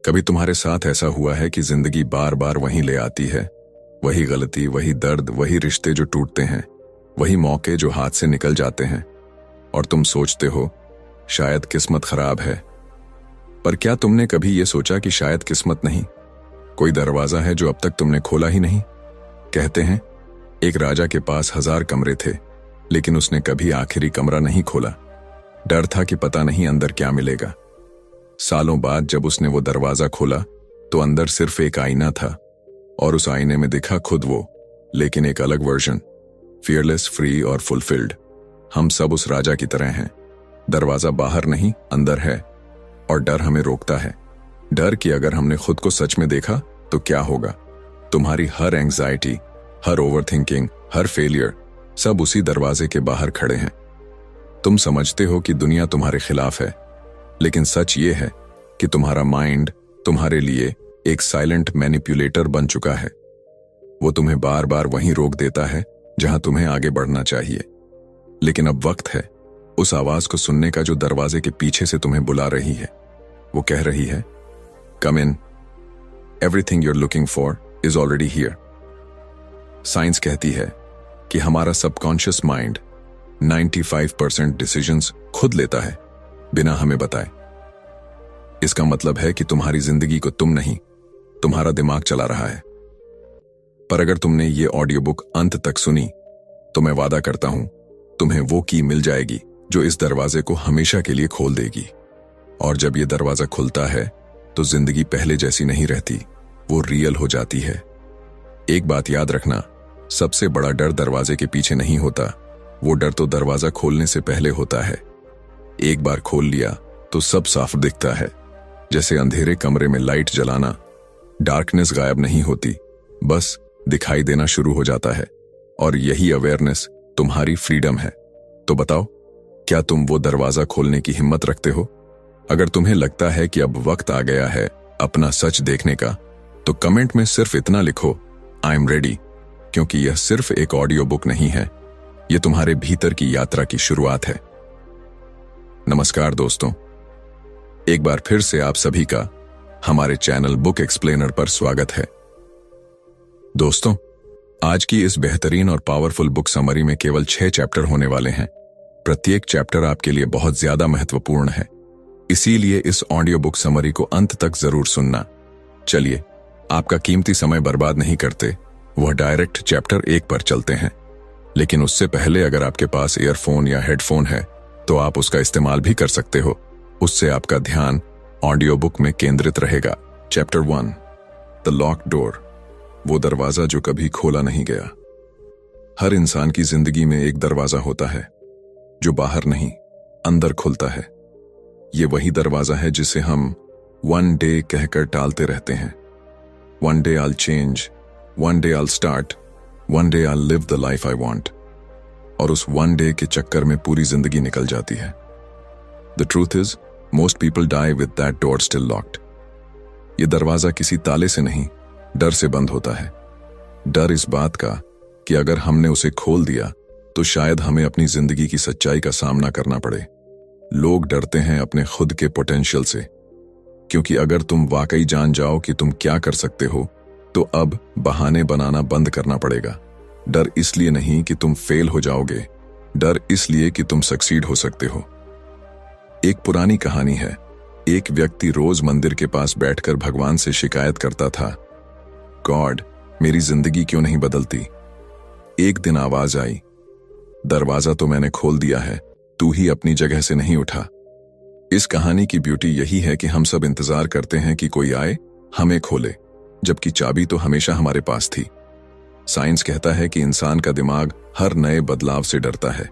कभी तुम्हारे साथ ऐसा हुआ है कि जिंदगी बार बार वहीं ले आती है? वही गलती, वही दर्द, वही रिश्ते जो टूटते हैं, वही मौके जो हाथ से निकल जाते हैं, और तुम सोचते हो शायद किस्मत खराब है। पर क्या तुमने कभी ये सोचा कि शायद किस्मत नहीं, कोई दरवाजा है जो अब तक तुमने खोला ही नहीं? कहते हैं एक राजा के पास 1000 कमरे थे, लेकिन उसने कभी आखिरी कमरा नहीं खोला। डर था कि पता नहीं अंदर क्या मिलेगा। सालों बाद जब उसने वो दरवाजा खोला तो अंदर सिर्फ एक आईना था, और उस आईने में दिखा खुद वो, लेकिन एक अलग वर्जन, फियरलेस, फ्री और फुलफिल्ड। हम सब उस राजा की तरह हैं। दरवाजा बाहर नहीं, अंदर है, और डर हमें रोकता है। डर कि अगर हमने खुद को सच में देखा तो क्या होगा। तुम्हारी हर एंग्जाइटी, हर ओवरथिंकिंग, हर फेलियर, सब उसी दरवाजे के बाहर खड़े हैं। तुम समझते हो कि दुनिया तुम्हारे खिलाफ है, लेकिन सच ये है कि तुम्हारा माइंड तुम्हारे लिए एक साइलेंट मैनिपुलेटर बन चुका है। वो तुम्हें बार बार वहीं रोक देता है जहां तुम्हें आगे बढ़ना चाहिए। लेकिन अब वक्त है उस आवाज को सुनने का जो दरवाजे के पीछे से तुम्हें बुला रही है। वो कह रही है, come in, everything you're looking for is already here. Science कहती है कि हमारा सबकॉन्शियस माइंड 95% डिसीजंस खुद लेता है, बिना हमें बताए। इसका मतलब है कि तुम्हारी जिंदगी को तुम नहीं, तुम्हारा दिमाग चला रहा है। पर अगर तुमने ये ऑडियो बुक अंत तक सुनी तो मैं वादा करता हूं तुम्हें वो की मिल जाएगी जो इस दरवाजे को हमेशा के लिए खोल देगी। और जब ये दरवाजा खुलता है तो जिंदगी पहले जैसी नहीं रहती, वो रियल हो जाती है। एक बात याद रखना, सबसे बड़ा डर दरवाजे के पीछे नहीं होता, वो डर तो दरवाजा खोलने से पहले होता है। एक बार खोल लिया तो सब साफ दिखता है, जैसे अंधेरे कमरे में लाइट जलाना। डार्कनेस गायब नहीं होती, बस दिखाई देना शुरू हो जाता है, और यही अवेयरनेस तुम्हारी फ्रीडम है। तो बताओ, क्या तुम वो दरवाजा खोलने की हिम्मत रखते हो? अगर तुम्हें लगता है कि अब वक्त आ गया है अपना सच देखने का, तो कमेंट में सिर्फ इतना लिखो, आई एम रेडी, क्योंकि यह सिर्फ एक ऑडियो बुक नहीं है, यह तुम्हारे भीतर की यात्रा की शुरुआत है। नमस्कार दोस्तों, एक बार फिर से आप सभी का हमारे चैनल बुक एक्सप्लेनर पर स्वागत है। दोस्तों, आज की इस बेहतरीन और पावरफुल बुक समरी में केवल 6 चैप्टर होने वाले हैं। प्रत्येक चैप्टर आपके लिए बहुत ज्यादा महत्वपूर्ण है, इसीलिए इस ऑडियो बुक समरी को अंत तक जरूर सुनना। चलिए, आपका कीमती समय बर्बाद नहीं करते, वह डायरेक्ट चैप्टर 1 पर चलते हैं। लेकिन उससे पहले अगर आपके पास ईयरफोन या हेडफोन है तो आप उसका इस्तेमाल भी कर सकते हो, उससे आपका ध्यान ऑडियो बुक में केंद्रित रहेगा। चैप्टर 1, द लॉक्ड डोर, वो दरवाजा जो कभी खोला नहीं गया। हर इंसान की जिंदगी में एक दरवाजा होता है जो बाहर नहीं, अंदर खुलता है। ये वही दरवाजा है जिसे हम वन डे कहकर टालते रहते हैं। One day I will change, one day I will start, one day I will live the life I want. और उस वन डे के चक्कर में पूरी जिंदगी निकल जाती है। The truth is, most people die with that door still locked. ये दरवाजा किसी ताले से नहीं, डर से बंद होता है। डर इस बात का कि अगर हमने उसे खोल दिया तो शायद हमें अपनी जिंदगी की सच्चाई का सामना करना पड़े। लोग डरते हैं अपने खुद के पोटेंशियल से, क्योंकि अगर तुम वाकई जान जाओ कि तुम क्या कर सकते हो तो अब बहाने बनाना बंद करना पड़ेगा। डर इसलिए नहीं कि तुम फेल हो जाओगे, डर इसलिए कि तुम सक्सीड हो सकते हो। एक पुरानी कहानी है, एक व्यक्ति रोज मंदिर के पास बैठकर भगवान से शिकायत करता था, गॉड, मेरी जिंदगी क्यों नहीं बदलती? एक दिन आवाज आई, दरवाजा तो मैंने खोल दिया है, तू ही अपनी जगह से नहीं उठा। इस कहानी की ब्यूटी यही है कि हम सब इंतजार करते हैं कि कोई आए, हमें खोले, जबकि चाबी तो हमेशा हमारे पास थी। साइंस कहता है कि इंसान का दिमाग हर नए बदलाव से डरता है।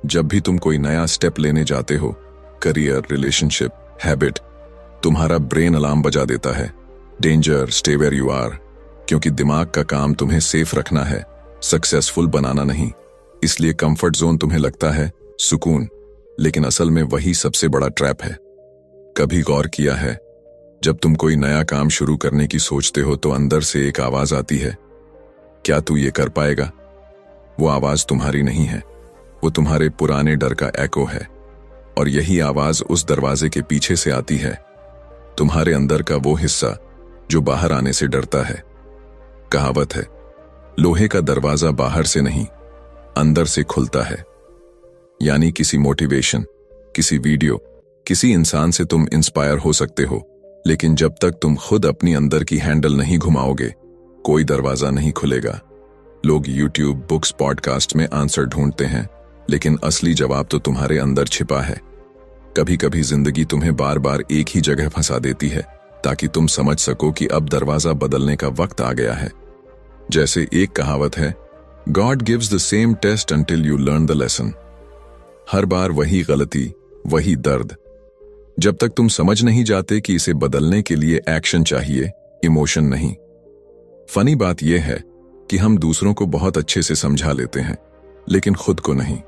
जब भी तुम कोई नया स्टेप लेने जाते हो, करियर, रिलेशनशिप, हैबिट, तुम्हारा ब्रेन अलार्म बजा देता है, danger, stay where you are, क्योंकि दिमाग का काम तुम्हें सेफ रखना है, सक्सेसफुल बनाना नहीं। इसलिए कंफर्ट जोन तुम्हें लगता है सुकून, लेकिन असल में वही सबसे बड़ा ट्रैप है। कभी गौर किया है, जब तुम कोई नया काम शुरू करने की सोचते हो तो अंदर से एक आवाज आती है, क्या तू ये कर पाएगा? वो आवाज तुम्हारी नहीं है, वो तुम्हारे पुराने डर का एको है। और यही आवाज उस दरवाजे के पीछे से आती है, तुम्हारे अंदर का वो हिस्सा जो बाहर आने से डरता है। कहावत है, लोहे का दरवाजा बाहर से नहीं, अंदर से खुलता है। यानी किसी मोटिवेशन, किसी वीडियो, किसी इंसान से तुम इंस्पायर हो सकते हो, लेकिन जब तक तुम खुद अपनी अंदर की हैंडल नहीं घुमाओगे, कोई दरवाजा नहीं खुलेगा। लोग यूट्यूब, बुक्स, पॉडकास्ट में आंसर ढूंढते हैं, लेकिन असली जवाब तो तुम्हारे अंदर छिपा है। कभी कभी जिंदगी तुम्हें बार बार एक ही जगह फंसा देती है ताकि तुम समझ सको कि अब दरवाजा बदलने का वक्त आ गया है। जैसे एक कहावत है, God gives the same test until you learn the lesson. हर बार वही गलती, वही दर्द। जब तक तुम समझ नहीं जाते कि इसे बदलने के लिए एक्शन चाहिए, इमोशन नहीं। फनी बात यह है कि हम दूसरों को बहुत अच्छे से समझा लेते हैं, लेकिन खुद को नहीं।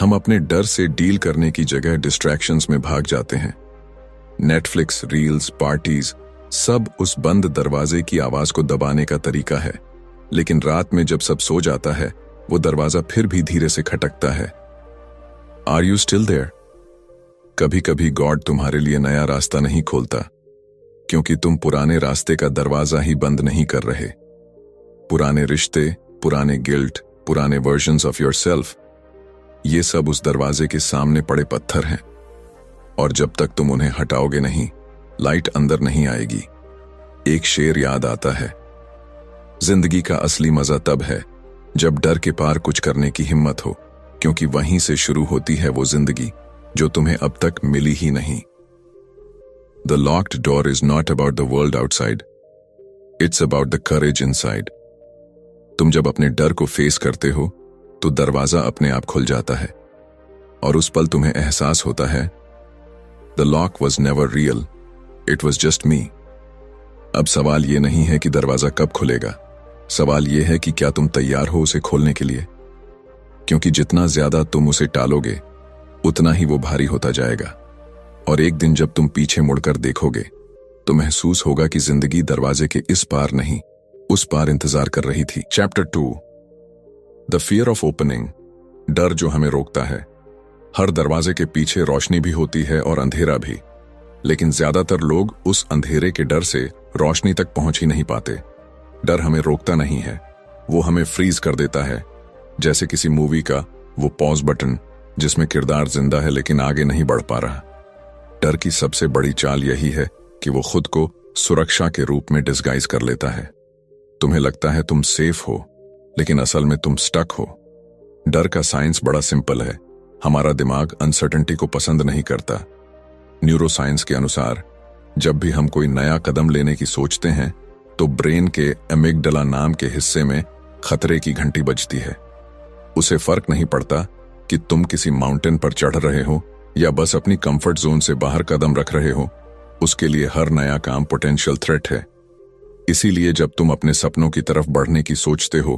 हम अपने डर से डील करने की जगह डिस्ट्रैक्शंस में भाग जाते हैं। नेटफ्लिक्स, रील्स, पार्टीज, सब उस बंद दरवाजे की आवाज को दबाने का तरीका है। लेकिन रात में जब सब सो जाता है, वो दरवाजा फिर भी धीरे से खटकता है। Are you still there? कभी कभी गॉड तुम्हारे लिए नया रास्ता नहीं खोलता, क्योंकि तुम पुराने रास्ते का दरवाजा ही बंद नहीं कर रहे। पुराने रिश्ते, पुराने गिल्ट, पुराने वर्जन्स ऑफ योरसेल्फ, ये सब उस दरवाजे के सामने पड़े पत्थर हैं। और जब तक तुम उन्हें हटाओगे नहीं, लाइट अंदर नहीं आएगी। एक शेर याद आता है, जिंदगी का असली मजा तब है जब डर के पार कुछ करने की हिम्मत हो, क्योंकि वहीं से शुरू होती है वो जिंदगी जो तुम्हें अब तक मिली ही नहीं। The locked door is not about the world outside, it's about the courage inside. तुम जब अपने डर को फेस करते हो तो दरवाजा अपने आप खुल जाता है, और उस पल तुम्हें एहसास होता है, the lock was never real, it was just me. अब सवाल यह नहीं है कि दरवाजा कब खुलेगा, सवाल यह है कि क्या तुम तैयार हो उसे खोलने के लिए। क्योंकि जितना ज्यादा तुम उसे टालोगे, उतना ही वो भारी होता जाएगा। और एक दिन जब तुम पीछे मुड़कर देखोगे, तो महसूस होगा कि जिंदगी दरवाजे के इस पार नहीं, उस पार इंतजार कर रही थी। Chapter 2, the fear of opening. डर जो हमें रोकता है। हर दरवाजे के पीछे रोशनी भी होती है और अंधेरा भी, लेकिन ज्यादातर लोग उस अंधेरे के डर से रोशनी तक पहुंच ही नहीं पाते। डर हमें रोकता नहीं है, वो हमें फ्रीज कर देता है, जैसे किसी मूवी का वो पॉज बटन जिसमें किरदार जिंदा है लेकिन आगे नहीं बढ़ पा रहा। डर की सबसे बड़ी चाल यही है कि वो खुद को सुरक्षा के रूप में डिस्गाइज कर लेता है। तुम्हें लगता है तुम सेफ हो, लेकिन असल में तुम स्टक हो। डर का साइंस बड़ा सिंपल है। हमारा दिमाग अनसर्टेनिटी को पसंद नहीं करता। न्यूरो साइंस के अनुसार जब भी हम कोई नया कदम लेने की सोचते हैं, तो ब्रेन के एमिगडाला नाम के हिस्से में खतरे की घंटी बजती है। उसे फर्क नहीं पड़ता कि तुम किसी माउंटेन पर चढ़ रहे हो या बस अपनी कंफर्ट जोन से बाहर कदम रख रहे हो, उसके लिए हर नया काम पोटेंशियल थ्रेट है। इसीलिए जब तुम अपने सपनों की तरफ बढ़ने की सोचते हो,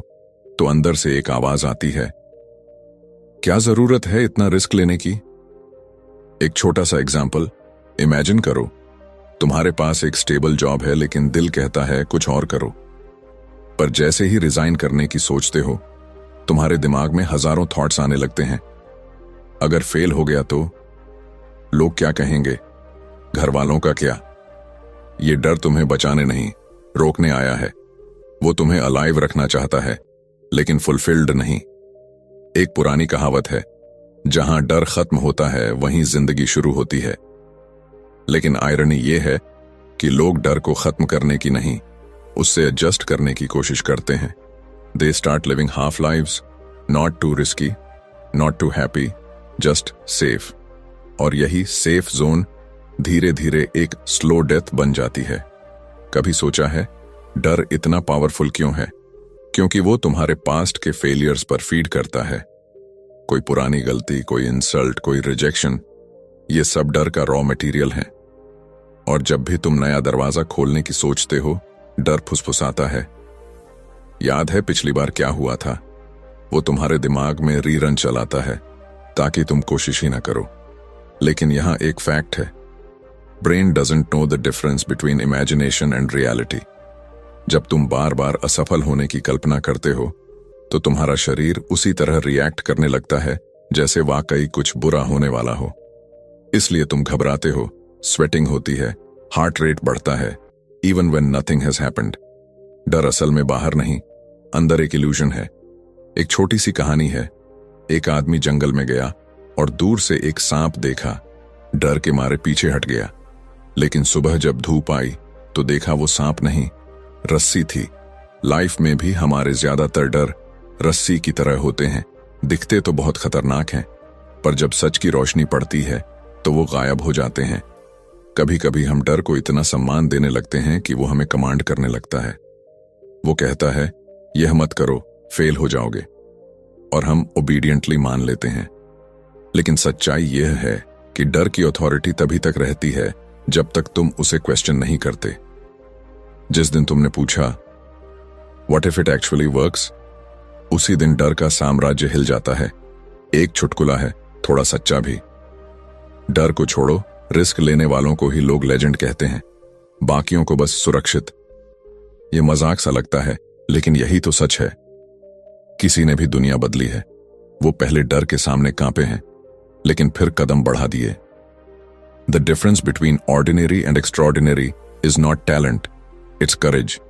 तो अंदर से एक आवाज आती है, क्या जरूरत है इतना रिस्क लेने की? एक छोटा सा एग्जाम्पल इमेजिन करो। तुम्हारे पास एक स्टेबल जॉब है, लेकिन दिल कहता है कुछ और करो। पर जैसे ही रिजाइन करने की सोचते हो, तुम्हारे दिमाग में हजारों थॉट्स आने लगते हैं। अगर फेल हो गया तो? लोग क्या कहेंगे? घर वालों का क्या? ये डर तुम्हें बचाने नहीं, रोकने आया है। वो तुम्हें अलाइव रखना चाहता है, लेकिन फुलफिल्ड नहीं। एक पुरानी कहावत है, जहां डर खत्म होता है वहीं जिंदगी शुरू होती है। लेकिन आयरनी ये है कि लोग डर को खत्म करने की नहीं, उससे एडजस्ट करने की कोशिश करते हैं। They start living half lives, not too risky, not too happy, just safe. और यही सेफ जोन धीरे धीरे एक स्लो डेथ बन जाती है। कभी सोचा है डर इतना पावरफुल क्यों है? क्योंकि वो तुम्हारे पास्ट के फेलियर्स पर फीड करता है। कोई पुरानी गलती, कोई इंसल्ट, कोई रिजेक्शन, ये सब डर का रॉ मटेरियल है। और जब भी तुम नया दरवाजा खोलने की सोचते हो, डर फुसफुसाता है, याद है पिछली बार क्या हुआ था? वो तुम्हारे दिमाग में रीरन चलाता है ताकि तुम कोशिश ही ना करो। लेकिन यहां एक फैक्ट है, brain doesn't know the difference between imagination and reality. जब तुम बार बार असफल होने की कल्पना करते हो, तो तुम्हारा शरीर उसी तरह रिएक्ट करने लगता है जैसे वाकई कुछ बुरा होने वाला हो। इसलिए तुम घबराते हो, स्वेटिंग होती है, हार्ट रेट बढ़ता है, even when nothing has happened. डर असल में बाहर नहीं, अंदर एक इल्यूजन है। एक छोटी सी कहानी है। एक आदमी जंगल में गया और दूर से एक सांप देखा। डर के मारे पीछे हट गया, लेकिन सुबह जब धूप आई तो देखा वो सांप नहीं, रस्सी थी। लाइफ में भी हमारे ज्यादातर डर रस्सी की तरह होते हैं। दिखते तो बहुत खतरनाक हैं, पर जब सच की रोशनी पड़ती है तो वो गायब हो जाते हैं। कभी कभी हम डर को इतना सम्मान देने लगते हैं कि वो हमें कमांड करने लगता है। वो कहता है, यह मत करो, फेल हो जाओगे, और हम ओबीडियंटली मान लेते हैं। लेकिन सच्चाई यह है कि डर की अथॉरिटी तभी तक रहती है जब तक तुम उसे क्वेश्चन नहीं करते। जिस दिन तुमने पूछा, what if it actually works, उसी दिन डर का साम्राज्य हिल जाता है। एक चुटकुला है, थोड़ा सच्चा भी। डर को छोड़ो, रिस्क लेने वालों को ही लोग लेजेंड कहते हैं, बाकियों को बस सुरक्षित। ये मजाक सा लगता है, लेकिन यही तो सच है। किसी ने भी दुनिया बदली है। वो पहले डर के सामने कांपे हैं, लेकिन फिर कदम बढ़ा दिए। The difference between ordinary and extraordinary is not talent, it's courage.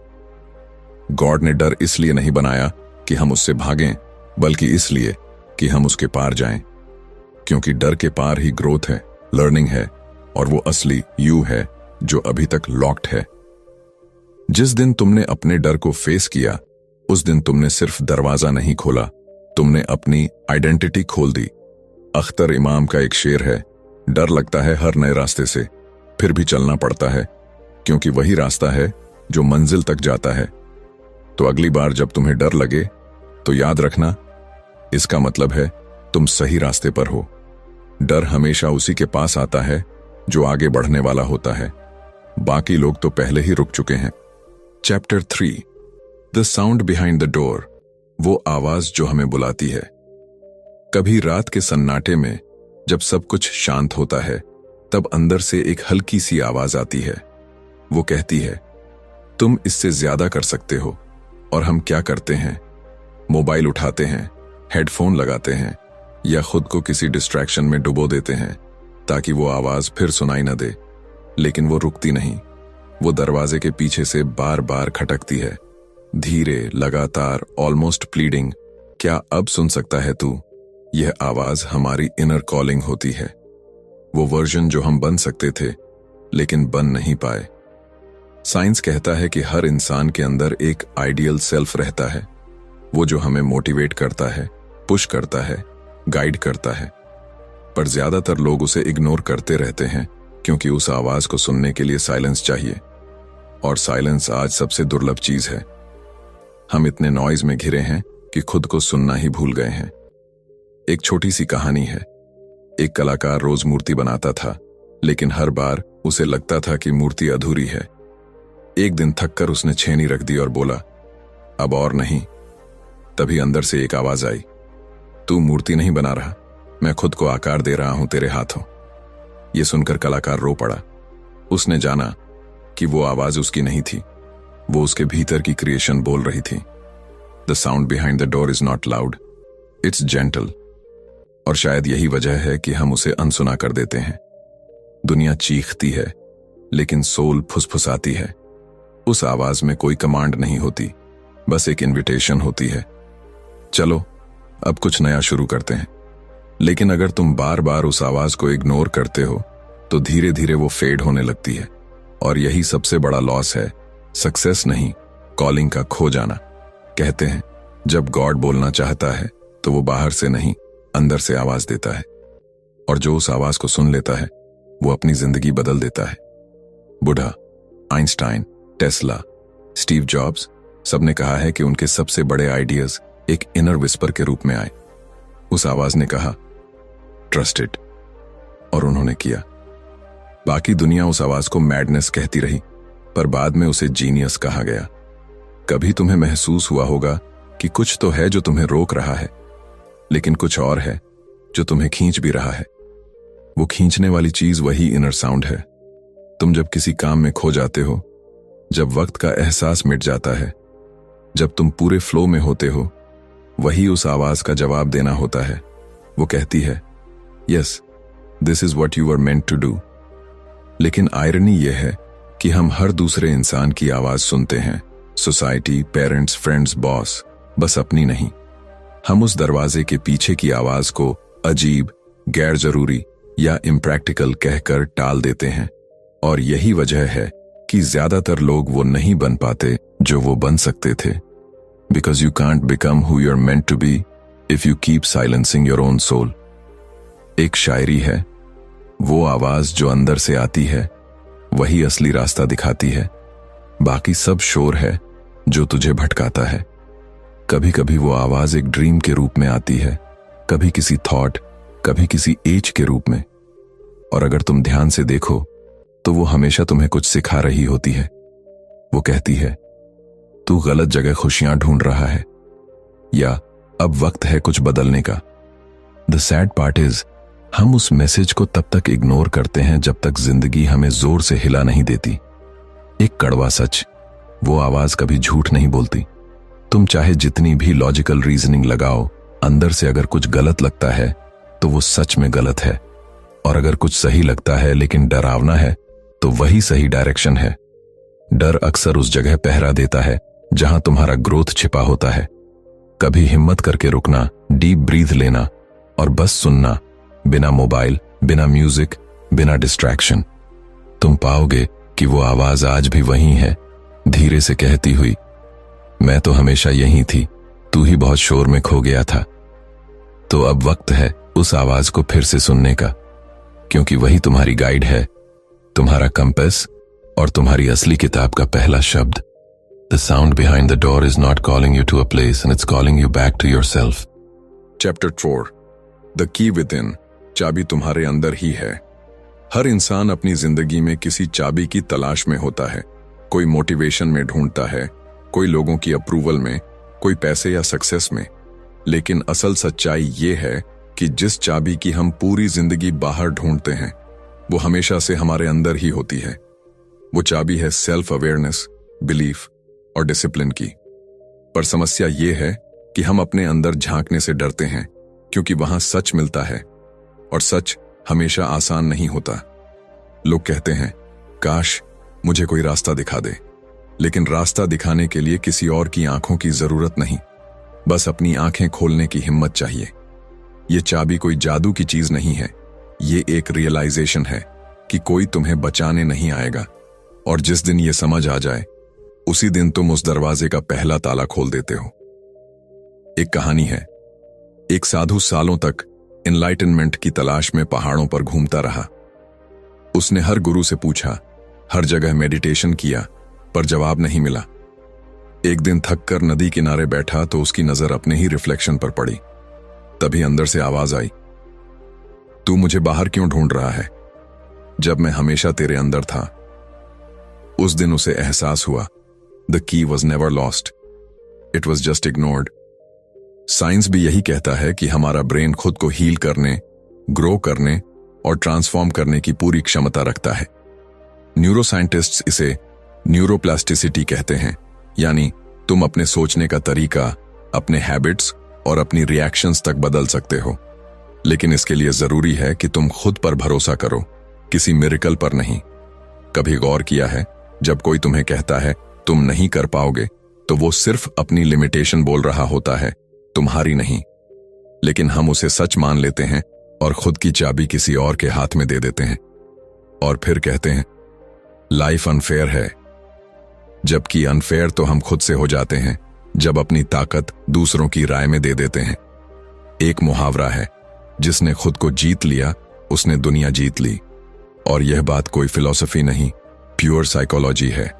God ने डर इसलिए नहीं बनाया कि हम उससे भागें, बल्कि इसलिए कि हम उसके पार जाएं। क्योंकि डर के पार ही ग्रोथ है, लर्निंग है, और वो असली यू है जो अभी तक लॉक्ड है। जिस दिन तुमने अपने डर को फेस किया, उस दिन तुमने सिर्फ दरवाजा नहीं खोला, तुमने अपनी आइडेंटिटी खोल दी। अख्तर इमाम का एक शेर है, डर लगता है हर नए रास्ते से, फिर भी चलना पड़ता है, क्योंकि वही रास्ता है जो मंजिल तक जाता है। तो अगली बार जब तुम्हें डर लगे तो याद रखना, इसका मतलब है तुम सही रास्ते पर हो। डर हमेशा उसी के पास आता है जो आगे बढ़ने वाला होता है। बाकी लोग तो पहले ही रुक चुके हैं। Chapter 3, the sound behind the door, वो आवाज जो हमें बुलाती है। कभी रात के सन्नाटे में जब सब कुछ शांत होता है, तब अंदर से एक हल्की सी आवाज आती है। वो कहती है, तुम इससे ज्यादा कर सकते हो। और हम क्या करते हैं? मोबाइल उठाते हैं, हेडफोन लगाते हैं, या खुद को किसी डिस्ट्रैक्शन में डुबो देते हैं ताकि वो आवाज फिर सुनाई न दे। लेकिन वो रुकती नहीं। वो दरवाजे के पीछे से बार बार खटकती है, धीरे, लगातार, ऑलमोस्ट प्लीडिंग, क्या अब सुन सकता है तू? यह आवाज हमारी इनर कॉलिंग होती है। वो वर्जन जो हम बन सकते थे लेकिन बन नहीं पाए। साइंस कहता है कि हर इंसान के अंदर एक आइडियल सेल्फ रहता है, वो जो हमें मोटिवेट करता है, पुश करता है, गाइड करता है। पर ज्यादातर लोग उसे इग्नोर करते रहते हैं, क्योंकि उस आवाज को सुनने के लिए साइलेंस चाहिए, और साइलेंस आज सबसे दुर्लभ चीज है। हम इतने नॉइज में घिरे हैं कि खुद को सुनना ही भूल गए हैं। एक छोटी सी कहानी है। एक कलाकार रोज मूर्ति बनाता था, लेकिन हर बार उसे लगता था कि मूर्ति अधूरी है। एक दिन थककर उसने छेनी रख दी और बोला, अब और नहीं। तभी अंदर से एक आवाज आई, तू मूर्ति नहीं बना रहा, मैं खुद को आकार दे रहा हूं तेरे हाथों। यह सुनकर कलाकार रो पड़ा। उसने जाना कि वो आवाज उसकी नहीं थी, वो उसके भीतर की क्रिएशन बोल रही थी। The sound behind the door is not loud, it's gentle. और शायद यही वजह है कि हम उसे अनसुना कर देते हैं। दुनिया चीखती है, लेकिन सोल फुसफुसाती है। उस आवाज में कोई कमांड नहीं होती, बस एक इनविटेशन होती है, चलो अब कुछ नया शुरू करते हैं। लेकिन अगर तुम बार बार उस आवाज को इग्नोर करते हो, तो धीरे धीरे वो फेड होने लगती है। और यही सबसे बड़ा लॉस है, सक्सेस नहीं, कॉलिंग का खो जाना। कहते हैं जब गॉड बोलना चाहता है तो वो बाहर से नहीं, अंदर से आवाज देता है, और जो उस आवाज को सुन लेता है वो अपनी जिंदगी बदल देता है। बुढ़ा, आइंस्टाइन, टेस्ला, स्टीव जॉब्स, सबने कहा है कि उनके सबसे बड़े आइडियाज एक इनर विस्पर के रूप में आए। उस आवाज ने कहा, ट्रस्ट इट, और उन्होंने किया। बाकी दुनिया उस आवाज को मैडनेस कहती रही, पर बाद में उसे जीनियस कहा गया। कभी तुम्हें महसूस हुआ होगा कि कुछ तो है जो तुम्हें रोक रहा है, लेकिन कुछ और है जो तुम्हें खींच भी रहा है। वो खींचने वाली चीज वही इनर साउंड है। तुम जब किसी काम में खो जाते हो, जब वक्त का एहसास मिट जाता है, जब तुम पूरे फ्लो में होते हो, वही उस आवाज का जवाब देना होता है। वो कहती है, yes, this is what you are meant to do. लेकिन आयरनी यह है कि हम हर दूसरे इंसान की आवाज सुनते हैं, सोसाइटी, पेरेंट्स, फ्रेंड्स, बॉस, बस अपनी नहीं। हम उस दरवाजे के पीछे की आवाज को अजीब, गैर जरूरी या इम्प्रैक्टिकल कहकर टाल देते हैं। और यही वजह है कि ज्यादातर लोग वो नहीं बन पाते जो वो बन सकते थे। Because you can't become who you are meant to be if you keep silencing your own soul. एक शायरी है, वो आवाज जो अंदर से आती है वही असली रास्ता दिखाती है, बाकी सब शोर है जो तुझे भटकाता है। कभी कभी वो आवाज एक ड्रीम के रूप में आती है, कभी किसी थॉट, कभी किसी एज के रूप में। और अगर तुम ध्यान से देखो तो वो हमेशा तुम्हें कुछ सिखा रही होती है। वो कहती है, तू गलत जगह खुशियां ढूंढ रहा है, या अब वक्त है कुछ बदलने का। द सैड पार्ट इज, हम उस मैसेज को तब तक इग्नोर करते हैं जब तक जिंदगी हमें जोर से हिला नहीं देती। एक कड़वा सच, वो आवाज कभी झूठ नहीं बोलती। तुम चाहे जितनी भी लॉजिकल रीजनिंग लगाओ, अंदर से अगर कुछ गलत लगता है तो वो सच में गलत है। और अगर कुछ सही लगता है लेकिन डरावना है तो वही सही डायरेक्शन है। डर अक्सर उस जगह पहरा देता है जहां तुम्हारा ग्रोथ छिपा होता है। कभी हिम्मत करके रुकना, डीप ब्रीथ लेना और बस सुनना, बिना मोबाइल, बिना म्यूजिक, बिना डिस्ट्रैक्शन। तुम पाओगे कि वो आवाज आज भी वही है, धीरे से कहती हुई, मैं तो हमेशा यही थी, तू ही बहुत शोर में खो गया था। तो अब वक्त है उस आवाज को फिर से सुनने का, क्योंकि वही तुम्हारी गाइड है, तुम्हारा कंपास और तुम्हारी असली किताब का पहला शब्द। The sound behind the door is not calling you to a place and it's calling you back to yourself. Chapter 4. The key within. चाबी तुम्हारे अंदर ही है। हर इंसान अपनी जिंदगी में किसी चाबी की तलाश में होता है। कोई मोटिवेशन में ढूंढता है, कोई लोगों की अप्रूवल में, कोई पैसे या सक्सेस में। लेकिन असल सच्चाई ये है कि जिस चाबी की हम पूरी जिंदगी बाहर ढूंढते हैं वो हमेशा से हमारे अंदर ही होती है। वो चाबी है सेल्फ अवेयरनेस, बिलीफ और डिसिप्लिन की। पर समस्या ये है कि हम अपने अंदर झांकने से डरते हैं, क्योंकि वहां सच मिलता है और सच हमेशा आसान नहीं होता। लोग कहते हैं, काश मुझे कोई रास्ता दिखा दे, लेकिन रास्ता दिखाने के लिए किसी और की आंखों की जरूरत नहीं, बस अपनी आंखें खोलने की हिम्मत चाहिए। ये चाबी कोई जादू की चीज नहीं है, ये एक रियलाइजेशन है कि कोई तुम्हें बचाने नहीं आएगा, और जिस दिन ये समझ आ जाए उसी दिन तुम उस दरवाजे का पहला ताला खोल देते हो। एक कहानी है, एक साधु सालों तक एनलाइटनमेंट की तलाश में पहाड़ों पर घूमता रहा। उसने हर गुरु से पूछा, हर जगह मेडिटेशन किया, पर जवाब नहीं मिला। एक दिन थककर नदी किनारे बैठा तो उसकी नजर अपने ही रिफ्लेक्शन पर पड़ी। तभी अंदर से आवाज आई, तू मुझे बाहर क्यों ढूंढ रहा है जब मैं हमेशा तेरे अंदर था। उस दिन उसे एहसास हुआ, the key was never lost, it was just ignored. Science भी यही कहता है कि हमारा ब्रेन खुद को हील करने, ग्रो करने और ट्रांसफॉर्म करने की पूरी क्षमता रखता है। न्यूरोसाइंटिस्ट्स इसे न्यूरोप्लास्टिसिटी कहते हैं, यानी तुम अपने सोचने का तरीका, अपने हैबिट्स और अपनी रिएक्शंस तक बदल सकते हो। लेकिन इसके लिए जरूरी है कि तुम खुद पर भरोसा करो, किसी मिरेकल पर नहीं। कभी गौर किया है, जब कोई तुम्हें कहता है तुम नहीं कर पाओगे, तो वो सिर्फ अपनी लिमिटेशन बोल रहा होता है, तुम्हारी नहीं। लेकिन हम उसे सच मान लेते हैं और खुद की चाबी किसी और के हाथ में दे देते हैं, और फिर कहते हैं लाइफ अनफेयर है। जबकि अनफेयर तो हम खुद से हो जाते हैं जब अपनी ताकत दूसरों की राय में दे देते हैं। एक मुहावरा है, जिसने खुद को जीत लिया उसने दुनिया जीत ली। और यह बात कोई फिलॉसफी नहीं, प्योर साइकोलॉजी है।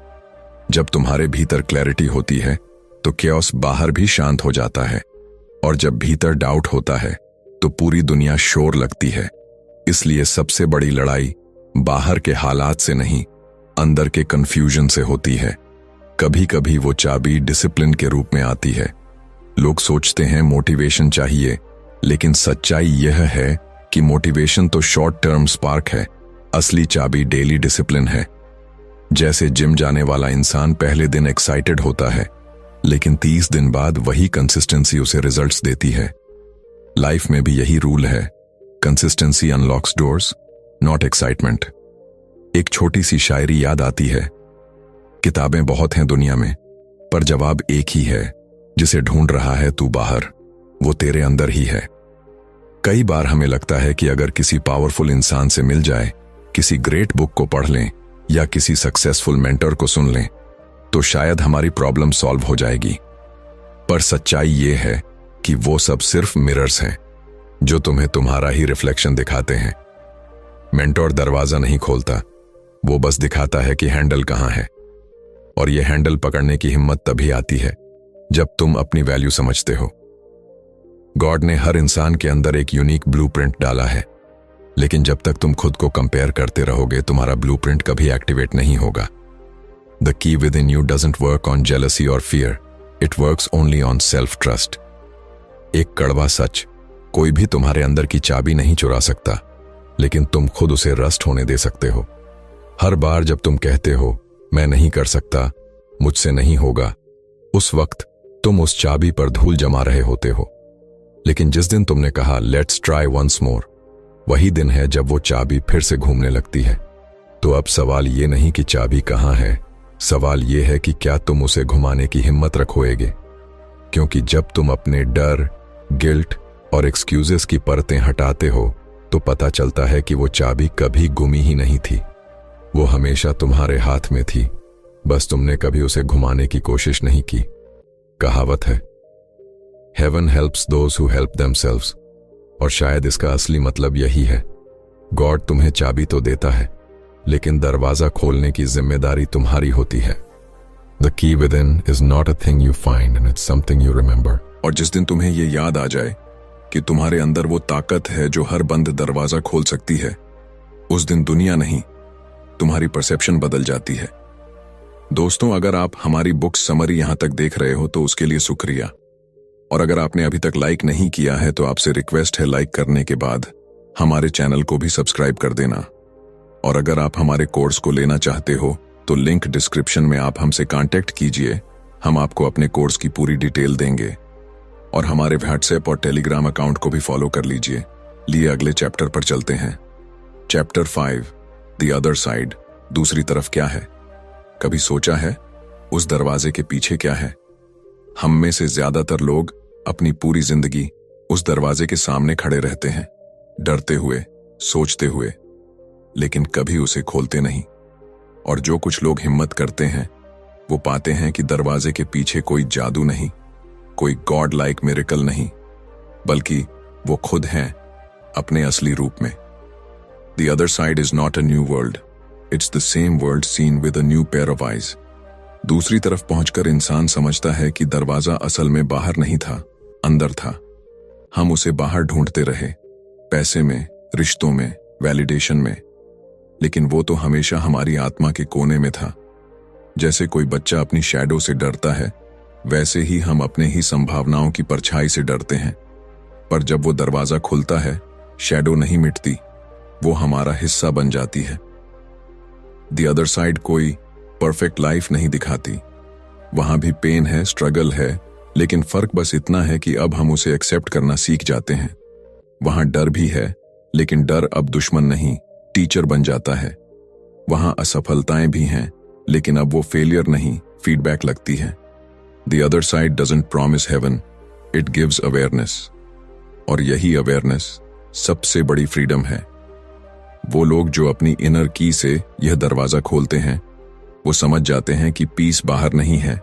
जब तुम्हारे भीतर क्लैरिटी होती है तो कैओस बाहर भी शांत हो जाता है, और जब भीतर डाउट होता है तो पूरी दुनिया शोर लगती है। इसलिए सबसे बड़ी लड़ाई बाहर के हालात से नहीं, अंदर के कंफ्यूजन से होती है। कभी कभी वो चाबी डिसिप्लिन के रूप में आती है। लोग सोचते हैं मोटिवेशन चाहिए, लेकिन सच्चाई यह है कि मोटिवेशन तो शॉर्ट टर्म स्पार्क है, असली चाबी डेली डिसिप्लिन है। जैसे जिम जाने वाला इंसान पहले दिन एक्साइटेड होता है, लेकिन 30 दिन बाद वही कंसिस्टेंसी उसे रिजल्ट्स देती है। लाइफ में भी यही रूल है, consistency unlocks doors, not excitement. एक छोटी सी शायरी याद आती है, किताबें बहुत हैं दुनिया में, पर जवाब एक ही है, जिसे ढूंढ रहा है तू बाहर, वो तेरे अंदर ही है। कई बार हमें लगता है कि अगर किसी पावरफुल इंसान से मिल जाए, किसी ग्रेट बुक को पढ़ लें या किसी सक्सेसफुल मेंटर को सुन लें, तो शायद हमारी प्रॉब्लम सॉल्व हो जाएगी। पर सच्चाई ये है कि वो सब सिर्फ मिरर्स हैं, जो तुम्हें तुम्हारा ही रिफ्लेक्शन दिखाते हैं। मेंटोर दरवाजा नहीं खोलता, वो बस दिखाता है कि हैंडल कहां है। और ये हैंडल पकड़ने की हिम्मत तभी आती है जब तुम अपनी वैल्यू समझते हो। गॉड ने हर इंसान के अंदर एक यूनिक ब्लूप्रिंट डाला है, लेकिन जब तक तुम खुद को कंपेयर करते रहोगे, तुम्हारा ब्लूप्रिंट कभी एक्टिवेट नहीं होगा। The key within you doesn't work on jealousy और fear, it works only on self trust. एक कड़वा सच, कोई भी तुम्हारे अंदर की चाबी नहीं चुरा सकता, लेकिन तुम खुद उसे रस्ट होने दे सकते हो। हर बार जब तुम कहते हो मैं नहीं कर सकता, मुझसे नहीं होगा, उस वक्त तुम उस चाबी पर धूल जमा रहे होते हो। लेकिन जिस दिन तुमने कहा लेट्स ट्राई वंस मोर, वही दिन है जब वो चाबी फिर से घूमने लगती है। तो अब सवाल ये नहीं कि चाबी कहां है, सवाल ये है कि क्या तुम उसे घुमाने की हिम्मत रखोगे। क्योंकि जब तुम अपने डर, गिल्ट और एक्सक्यूजेस की परतें हटाते हो, तो पता चलता है कि वो चाबी कभी गुमी ही नहीं थी। वो हमेशा तुम्हारे हाथ में थी, बस तुमने कभी उसे घुमाने की कोशिश नहीं की। कहावत है, heaven helps those who help themselves, और शायद इसका असली मतलब यही है। गॉड तुम्हें चाबी तो देता है, लेकिन दरवाजा खोलने की जिम्मेदारी तुम्हारी होती है। The key with in is not a thing you find and it's something you remember. और जिस दिन तुम्हें ये याद आ जाए कि तुम्हारे अंदर वो ताकत है जो हर बंद दरवाजा खोल सकती है, उस दिन दुनिया नहीं, तुम्हारी परसेप्शन बदल जाती है। दोस्तों, अगर आप हमारी बुक समरी यहां तक देख रहे हो तो उसके लिए शुक्रिया। और अगर आपने अभी तक लाइक नहीं किया है तो आपसे रिक्वेस्ट है, लाइक करने के बाद हमारे चैनल को भी सब्सक्राइब कर देना। और अगर आप हमारे कोर्स को लेना चाहते हो तो लिंक डिस्क्रिप्शन में आप हमसे कांटेक्ट कीजिए, हम आपको अपने कोर्स की पूरी डिटेल देंगे। और हमारे व्हाट्सएप और टेलीग्राम अकाउंट को भी फॉलो कर लीजिए। लिए अगले चैप्टर पर चलते हैं। चैप्टर 5, द अदर साइड, दूसरी तरफ क्या है। कभी सोचा है उस दरवाजे के पीछे क्या है? हम में से ज्यादातर लोग अपनी पूरी जिंदगी उस दरवाजे के सामने खड़े रहते हैं, डरते हुए, सोचते हुए, लेकिन कभी उसे खोलते नहीं। और जो कुछ लोग हिम्मत करते हैं, वो पाते हैं कि दरवाजे के पीछे कोई जादू नहीं, कोई गॉड लाइक मिरेकल नहीं, बल्कि वो खुद हैं अपने असली रूप में। The other side is not a new world. It's the same world seen with a new pair of eyes. दूसरी तरफ पहुंचकर इंसान समझता है कि दरवाजा असल में बाहर नहीं था, अंदर था। हम उसे बाहर ढूंढते रहे, पैसे में, रिश्तों में, वैलिडेशन में, लेकिन वो तो हमेशा हमारी आत्मा के कोने में था। जैसे कोई बच्चा अपनी शैडो से डरता है, वैसे ही हम अपने ही संभावनाओं की परछाई से डरते हैं। पर जब वो दरवाजा खुलता है, शैडो नहीं मिटती, वो हमारा हिस्सा बन जाती है। द अदर साइड कोई परफेक्ट लाइफ नहीं दिखाती। वहां भी पेन है, स्ट्रगल है, लेकिन फर्क बस इतना है कि अब हम उसे एक्सेप्ट करना सीख जाते हैं। वहां डर भी है, लेकिन डर अब दुश्मन नहीं, टीचर बन जाता है। वहां असफलताएं भी हैं, लेकिन अब वो फेलियर नहीं, फीडबैक लगती है। The other side doesn't promise heaven, it gives awareness. और यही अवेयरनेस सबसे बड़ी फ्रीडम है। वो लोग जो अपनी इनर की से यह दरवाजा खोलते हैं, वो समझ जाते हैं कि पीस बाहर नहीं है,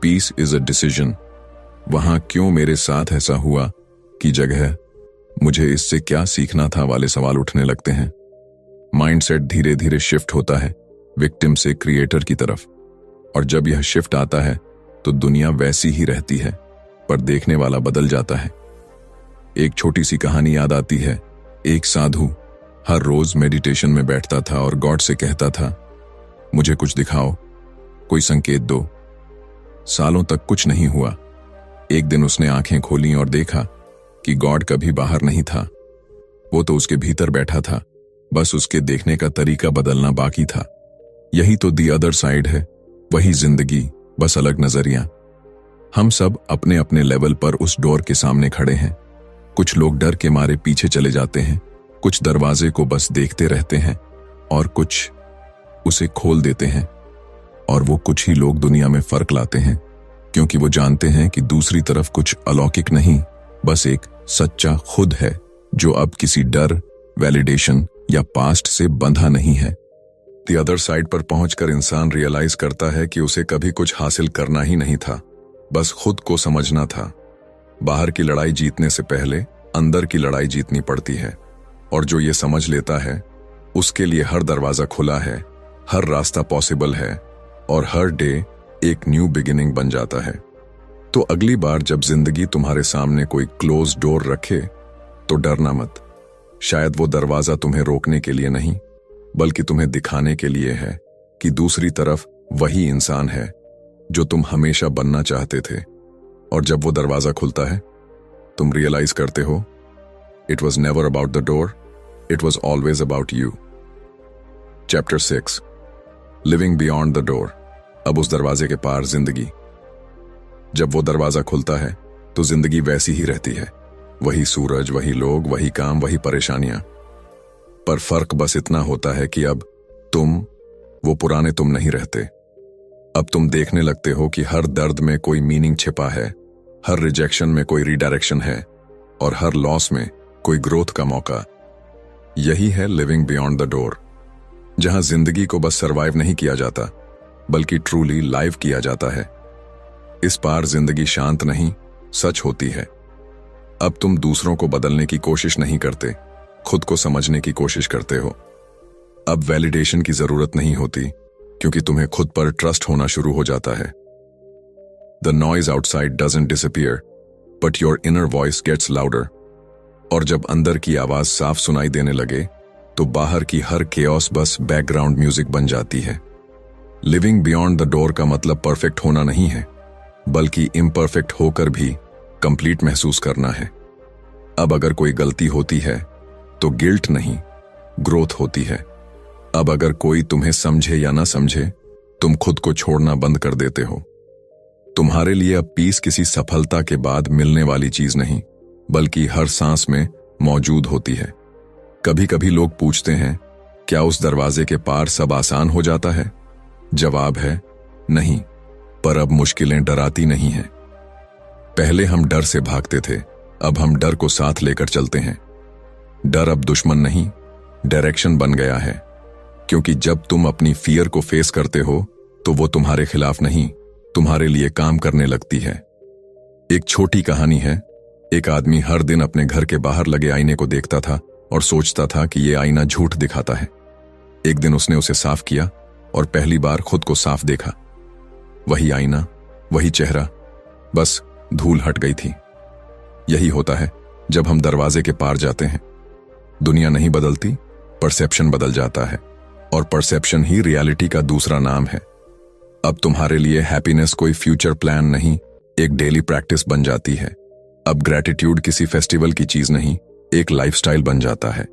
पीस इज अ डिसीजन। वहां क्यों मेरे साथ ऐसा हुआ की जगह मुझे इससे क्या सीखना था वाले सवाल उठने लगते हैं। माइंडसेट धीरे धीरे शिफ्ट होता है विक्टिम से क्रिएटर की तरफ। और जब यह शिफ्ट आता है तो दुनिया वैसी ही रहती है, पर देखने वाला बदल जाता है। एक छोटी सी कहानी याद आती है। एक साधु हर रोज मेडिटेशन में बैठता था और गॉड से कहता था, मुझे कुछ दिखाओ, कोई संकेत दो। सालों तक कुछ नहीं हुआ। एक दिन उसने आंखें खोली और देखा कि गॉड कभी बाहर नहीं था, वो तो उसके भीतर बैठा था, बस उसके देखने का तरीका बदलना बाकी था। यही तो दी अदर साइड है, वही जिंदगी, बस अलग नजरिया। हम सब अपने अपने लेवल पर उस डोर के सामने खड़े हैं। कुछ लोग डर के मारे पीछे चले जाते हैं, कुछ दरवाजे को बस देखते रहते हैं और कुछ उसे खोल देते हैं। और वो कुछ ही लोग दुनिया में फर्क लाते हैं, क्योंकि वो जानते हैं कि दूसरी तरफ कुछ अलौकिक नहीं, बस एक सच्चा खुद है जो अब किसी डर, वैलिडेशन या पास्ट से बंधा नहीं है। द अदर साइड पर पहुंचकर इंसान रियलाइज करता है कि उसे कभी कुछ हासिल करना ही नहीं था, बस खुद को समझना था। बाहर की लड़ाई जीतने से पहले अंदर की लड़ाई जीतनी पड़ती है, और जो ये समझ लेता है उसके लिए हर दरवाजा खुला है, हर रास्ता पॉसिबल है, और हर डे एक न्यू बिगिनिंग बन जाता है। तो अगली बार जब जिंदगी तुम्हारे सामने कोई क्लोज डोर रखे तो डरना मत। शायद वो दरवाजा तुम्हें रोकने के लिए नहीं, बल्कि तुम्हें दिखाने के लिए है कि दूसरी तरफ वही इंसान है जो तुम हमेशा बनना चाहते थे। और जब वो दरवाजा खुलता है तुम रियलाइज करते हो, it was never about the door, it was always about you. Chapter 6, living beyond the door. अब उस दरवाजे के पार जिंदगी। जब वो दरवाजा खुलता है तो जिंदगी वैसी ही रहती है, वही सूरज, वही लोग, वही काम, वही परेशानियां। पर फर्क बस इतना होता है कि अब तुम, वो पुराने तुम नहीं रहते। अब तुम देखने लगते हो कि हर दर्द में कोई मीनिंग छिपा है, हर रिजेक्शन में कोई रिडायरेक्शन है, और हर लॉस में कोई ग्रोथ का मौका। यही है लिविंग बियॉन्ड द डोर, जहां जिंदगी को बस सरवाइव नहीं किया जाता, बल्कि ट्रूली लाइव किया जाता है। इस पार जिंदगी शांत नहीं, सच होती है। अब तुम दूसरों को बदलने की कोशिश नहीं करते, खुद को समझने की कोशिश करते हो। अब वैलिडेशन की जरूरत नहीं होती, क्योंकि तुम्हें खुद पर ट्रस्ट होना शुरू हो जाता है। The noise outside doesn't disappear, but your inner voice gets louder. और जब अंदर की आवाज साफ सुनाई देने लगे तो बाहर की हर केओस बस बैकग्राउंड म्यूजिक बन जाती है। लिविंग बियॉन्ड द डोर का मतलब परफेक्ट होना नहीं है, बल्कि इम्परफेक्ट होकर भी कंप्लीट महसूस करना है। अब अगर कोई गलती होती है तो गिल्ट नहीं, ग्रोथ होती है। अब अगर कोई तुम्हें समझे या ना समझे, तुम खुद को छोड़ना बंद कर देते हो। तुम्हारे लिए अब पीस किसी सफलता के बाद मिलने वाली चीज नहीं, बल्कि हर सांस में मौजूद होती है। कभी कभी लोग पूछते हैं, क्या उस दरवाजे के पार सब आसान हो जाता है? जवाब है नहीं, पर अब मुश्किलें डराती नहीं हैं। पहले हम डर से भागते थे, अब हम डर को साथ लेकर चलते हैं। डर अब दुश्मन नहीं, डायरेक्शन बन गया है। क्योंकि जब तुम अपनी फियर को फेस करते हो तो वो तुम्हारे खिलाफ नहीं, तुम्हारे लिए काम करने लगती है। एक छोटी कहानी है। एक आदमी हर दिन अपने घर के बाहर लगे आईने को देखता था और सोचता था कि ये आईना झूठ दिखाता है। एक दिन उसने उसे साफ किया और पहली बार खुद को साफ देखा। वही आईना, वही चेहरा, बस धूल हट गई थी। यही होता है जब हम दरवाजे के पार जाते हैं। दुनिया नहीं बदलती, परसेप्शन बदल जाता है, और परसेप्शन ही रियलिटी का दूसरा नाम है। अब तुम्हारे लिए हैप्पीनेस कोई फ्यूचर प्लान नहीं, एक डेली प्रैक्टिस बन जाती है। अब ग्रैटिट्यूड किसी फेस्टिवल की चीज नहीं, एक लाइफस्टाइल बन जाता है।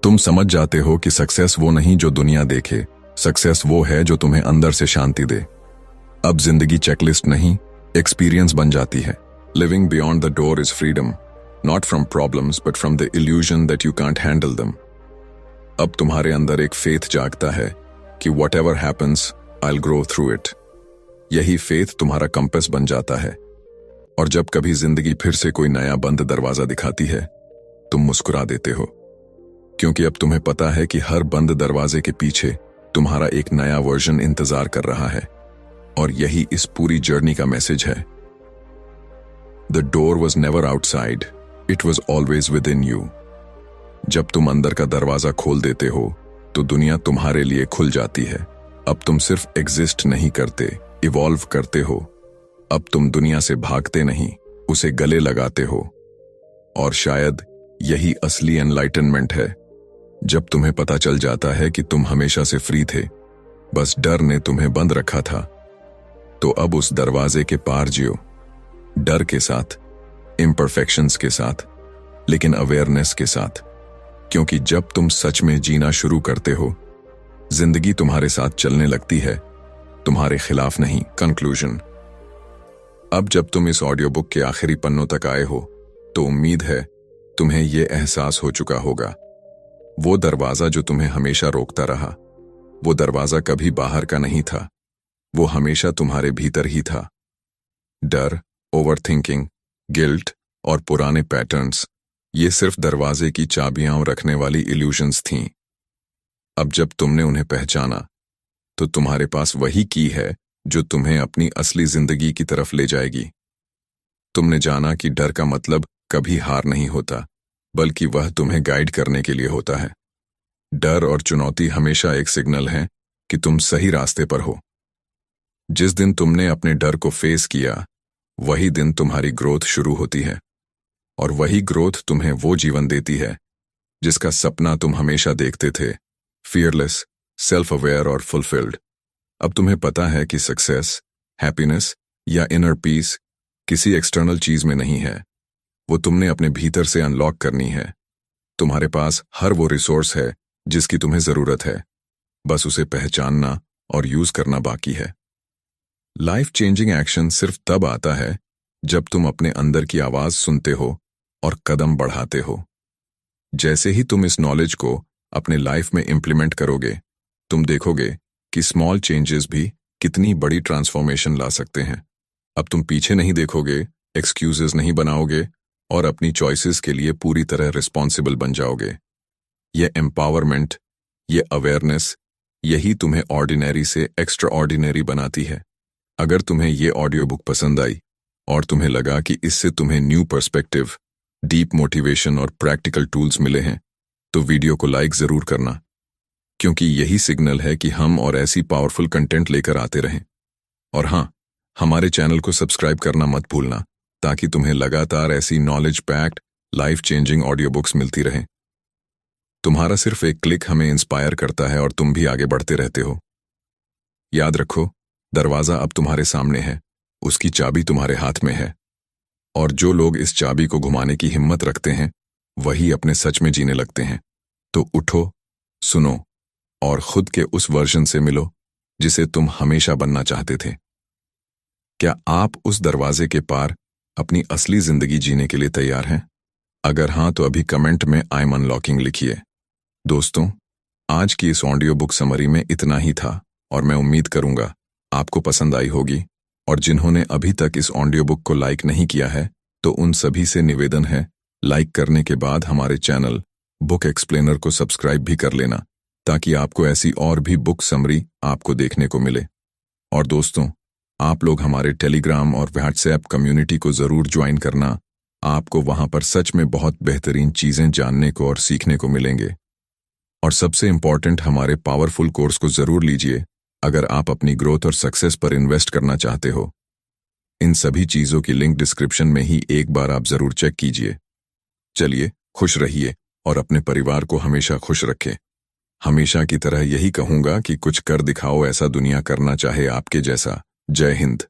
तुम समझ जाते हो कि सक्सेस वो नहीं जो दुनिया देखे, सक्सेस वो है जो तुम्हें अंदर से शांति दे। अब जिंदगी चेकलिस्ट नहीं, एक्सपीरियंस बन जाती है। Living beyond the door is freedom, not from problems but from the illusion that you can't handle them. अब तुम्हारे अंदर एक फेथ जागता है कि what ever happens I will grow through it. यही फेथ तुम्हारा कंपास बन जाता है। और जब कभी जिंदगी फिर से कोई नया बंद दरवाजा दिखाती है, तुम मुस्कुरा देते हो, क्योंकि अब तुम्हें पता है कि हर बंद दरवाजे के पीछे तुम्हारा एक नया वर्जन इंतजार कर रहा है। और यही इस पूरी जर्नी का मैसेज है। The door was never outside, it was always with in you. जब तुम अंदर का दरवाजा खोल देते हो तो दुनिया तुम्हारे लिए खुल जाती है। अब तुम सिर्फ एग्जिस्ट नहीं करते, इवॉल्व करते हो। अब तुम दुनिया से भागते नहीं, उसे गले लगाते हो। और शायद यही असली एनलाइटनमेंट है, जब तुम्हें पता चल जाता है कि तुम हमेशा से फ्री थे, बस डर ने तुम्हें बंद रखा था। तो अब उस दरवाजे के पार जियो, डर के साथ, इम्परफेक्शंस के साथ, लेकिन अवेयरनेस के साथ। क्योंकि जब तुम सच में जीना शुरू करते हो, जिंदगी तुम्हारे साथ चलने लगती है, तुम्हारे खिलाफ नहीं। कंक्लूजन। अब जब तुम इस ऑडियो बुक के आखिरी पन्नों तक आए हो तो उम्मीद है तुम्हें यह एहसास हो चुका होगा, वो दरवाजा जो तुम्हें हमेशा रोकता रहा, वो दरवाजा कभी बाहर का नहीं था, वो हमेशा तुम्हारे भीतर ही था। डर, ओवरथिंकिंग, गिल्ट और पुराने पैटर्न्स, ये सिर्फ दरवाजे की चाबियां रखने वाली इल्यूजन्स थीं। अब जब तुमने उन्हें पहचाना, तो तुम्हारे पास वही की है जो तुम्हें अपनी असली जिंदगी की तरफ ले जाएगी। तुमने जाना कि डर का मतलब कभी हार नहीं होता, बल्कि वह तुम्हें गाइड करने के लिए होता है। डर और चुनौती हमेशा एक सिग्नल है कि तुम सही रास्ते पर हो। जिस दिन तुमने अपने डर को फेस किया, वही दिन तुम्हारी ग्रोथ शुरू होती है, और वही ग्रोथ तुम्हें वो जीवन देती है जिसका सपना तुम हमेशा देखते थे, फियरलेस, सेल्फ अवेयर और फुलफिल्ड। अब तुम्हें पता है कि सक्सेस, हैप्पीनेस या इनर पीस किसी एक्सटर्नल चीज में नहीं है, वो तुमने अपने भीतर से अनलॉक करनी है। तुम्हारे पास हर वो रिसोर्स है जिसकी तुम्हें जरूरत है, बस उसे पहचानना और यूज करना बाकी है। लाइफ चेंजिंग एक्शन सिर्फ तब आता है जब तुम अपने अंदर की आवाज सुनते हो और कदम बढ़ाते हो। जैसे ही तुम इस नॉलेज को अपने लाइफ में इंप्लीमेंट करोगे, तुम देखोगे कि स्मॉल चेंजेस भी कितनी बड़ी ट्रांसफॉर्मेशन ला सकते हैं। अब तुम पीछे नहीं देखोगे, एक्सक्यूजेस नहीं बनाओगे और अपनी चॉइसेस के लिए पूरी तरह रिस्पॉन्सिबल बन जाओगे। ये एम्पावरमेंट, ये अवेयरनेस, यही तुम्हें ऑर्डिनरी से एक्स्ट्रा ऑर्डिनरी बनाती है। अगर तुम्हें ये ऑडियो बुक पसंद आई और तुम्हें लगा कि इससे तुम्हें न्यू पर्सपेक्टिव, डीप मोटिवेशन और प्रैक्टिकल टूल्स मिले हैं, तो वीडियो को लाइक जरूर करना, क्योंकि यही सिग्नल है कि हम और ऐसी पावरफुल कंटेंट लेकर आते रहें। और हाँ, हमारे चैनल को सब्सक्राइब करना मत भूलना, ताकि तुम्हें लगातार ऐसी knowledge packed, life changing audio books मिलती रहें। तुम्हारा सिर्फ एक क्लिक हमें इंस्पायर करता है और तुम भी आगे बढ़ते रहते हो। याद रखो, दरवाजा अब तुम्हारे सामने है, उसकी चाबी तुम्हारे हाथ में है, और जो लोग इस चाबी को घुमाने की हिम्मत रखते हैं, वही अपने सच में जीने लगते हैं। तो उठो, सुनो और खुद के उस वर्जन से मिलो जिसे तुम हमेशा बनना चाहते थे। क्या आप उस दरवाजे के पार अपनी असली जिंदगी जीने के लिए तैयार हैं? अगर हाँ, तो अभी कमेंट में आई एम अनलॉकिंग लिखिए। दोस्तों, आज की इस ऑडियो बुक समरी में इतना ही था, और मैं उम्मीद करूंगा आपको पसंद आई होगी। और जिन्होंने अभी तक इस ऑडियो बुक को लाइक नहीं किया है, तो उन सभी से निवेदन है, लाइक करने के बाद हमारे चैनल बुक एक्सप्लेनर को सब्सक्राइब भी कर लेना, ताकि आपको ऐसी और भी बुक समरी आपको देखने को मिले। और दोस्तों, आप लोग हमारे टेलीग्राम और व्हाट्सएप कम्युनिटी को जरूर ज्वाइन करना। आपको वहां पर सच में बहुत बेहतरीन चीजें जानने को और सीखने को मिलेंगे। और सबसे इंपॉर्टेंट, हमारे पावरफुल कोर्स को जरूर लीजिए अगर आप अपनी ग्रोथ और सक्सेस पर इन्वेस्ट करना चाहते हो। इन सभी चीजों की लिंक डिस्क्रिप्शन में ही एक बार आप जरूर चेक कीजिए। चलिए, खुश रहिए और अपने परिवार को हमेशा खुश रखें। हमेशा की तरह यही कहूंगा कि कुछ कर दिखाओ, ऐसा दुनिया करना चाहे आपके जैसा। जय हिंद।